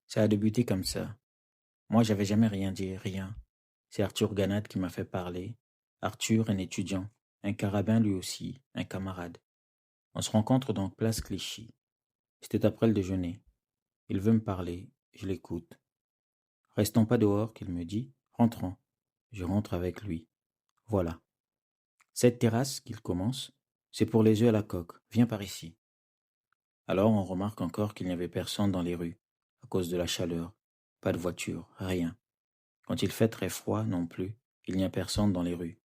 Ça a débuté comme ça. Moi, j'avais jamais rien dit, rien. C'est Arthur Ganat qui m'a fait parler. Arthur, un étudiant, un carabin lui aussi, un camarade. On se rencontre donc place Clichy. C'était après le déjeuner. Il veut me parler, je l'écoute. Restons pas dehors, qu'il me dit. Rentrons. Je rentre avec lui. Voilà. Cette terrasse qu'il commence, c'est pour les œufs à la coque. Viens par ici. Alors on remarque encore qu'il n'y avait personne dans les rues, à cause de la chaleur. Pas de voiture, rien. Quand il fait très froid non plus, il n'y a personne dans les rues.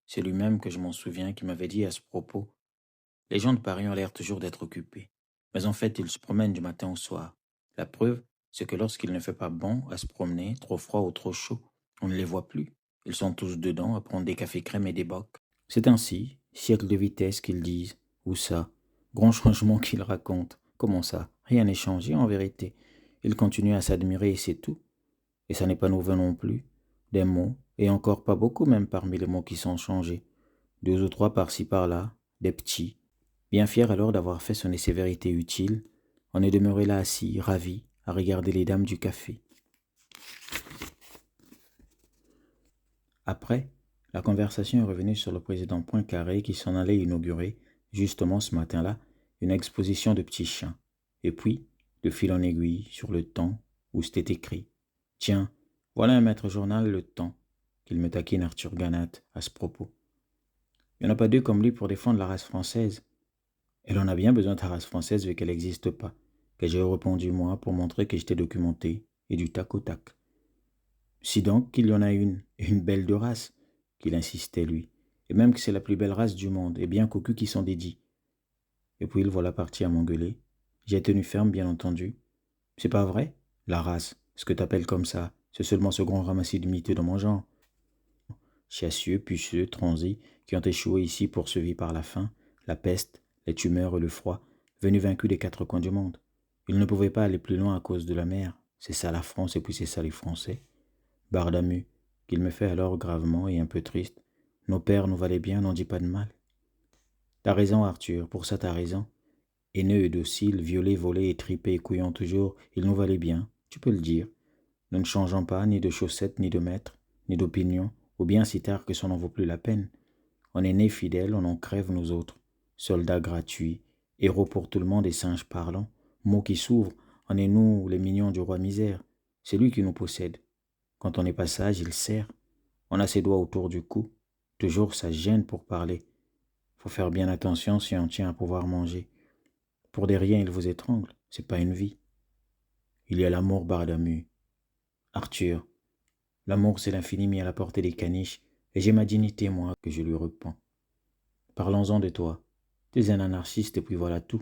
C'est lui-même que je m'en souviens qui m'avait dit à ce propos. Les gens de Paris ont l'air toujours d'être occupés. Mais en fait, ils se promènent du matin au soir. La preuve, c'est que lorsqu'il ne fait pas bon à se promener, trop froid ou trop chaud, on ne les voit plus. Ils sont tous dedans à prendre des cafés crème et des bocs. C'est ainsi, siècle de vitesse qu'ils disent, ou ça, grand changement qu'ils racontent. Comment ça? Rien n'est changé en vérité. Ils continuent à s'admirer et c'est tout. Et ça n'est pas nouveau non plus. Des mots, et encore pas beaucoup même parmi les mots qui sont changés. Deux ou trois par-ci par-là, des petits. Bien fier alors d'avoir fait sonner ses vérités utiles, on est demeuré là assis, ravi, à regarder les dames du café. Après, la conversation est revenue sur le président Poincaré qui s'en allait inaugurer, justement ce matin-là, une exposition de petits chiens. Et puis, de fil en aiguille, sur le temps, où c'était écrit. Tiens, voilà un maître journal Le Temps, qu'il me taquine Arthur Ganat à ce propos. Il n'y en a pas deux comme lui pour défendre la race française. Elle en a bien besoin de la race française vu qu'elle n'existe pas, que j'ai répondu moi pour montrer que j'étais documenté et du tac au tac. Si donc qu'il y en a une belle de race, qu'il insistait lui, et même que c'est la plus belle race du monde, et bien cocu qui s'en dédie. Et puis il voilà parti à m'engueuler. J'ai tenu ferme, bien entendu. C'est pas vrai? La race, ce que t'appelles comme ça, c'est seulement ce grand ramassis de miteux dans mon genre. Chiassieux, puceux, transis, qui ont échoué ici poursuivis par la faim, la peste, les tumeurs et le froid, venus vaincus des quatre coins du monde. Ils ne pouvaient pas aller plus loin à cause de la mer. C'est ça la France et puis c'est ça les Français. Bardamu, qu'il me fait alors gravement et un peu triste. Nos pères nous valaient bien, n'en dis pas de mal. T'as raison, Arthur, pour ça t'as raison. Haineux et docile, violés, volés et tripés et couillants toujours, ils nous valaient bien, tu peux le dire. Nous ne changeons pas ni de chaussettes, ni de maître, ni d'opinion, ou bien si tard que ça n'en vaut plus la peine. On est nés fidèles, on en crève nous autres. Soldats gratuits, héros pour tout le monde et singes parlants, mots qui s'ouvrent, on est nous les mignons du roi misère. C'est lui qui nous possède. Quand on est pas sage, il sert. On a ses doigts autour du cou. Toujours ça gêne pour parler. Faut faire bien attention si on tient à pouvoir manger. Pour des riens, il vous étrangle. C'est pas une vie. Il y a l'amour, Bardamu. Arthur, l'amour, c'est l'infini mis à la portée des caniches, et j'ai ma dignité, moi, que je lui repens. Parlons-en de toi. Tu es un anarchiste et puis voilà tout.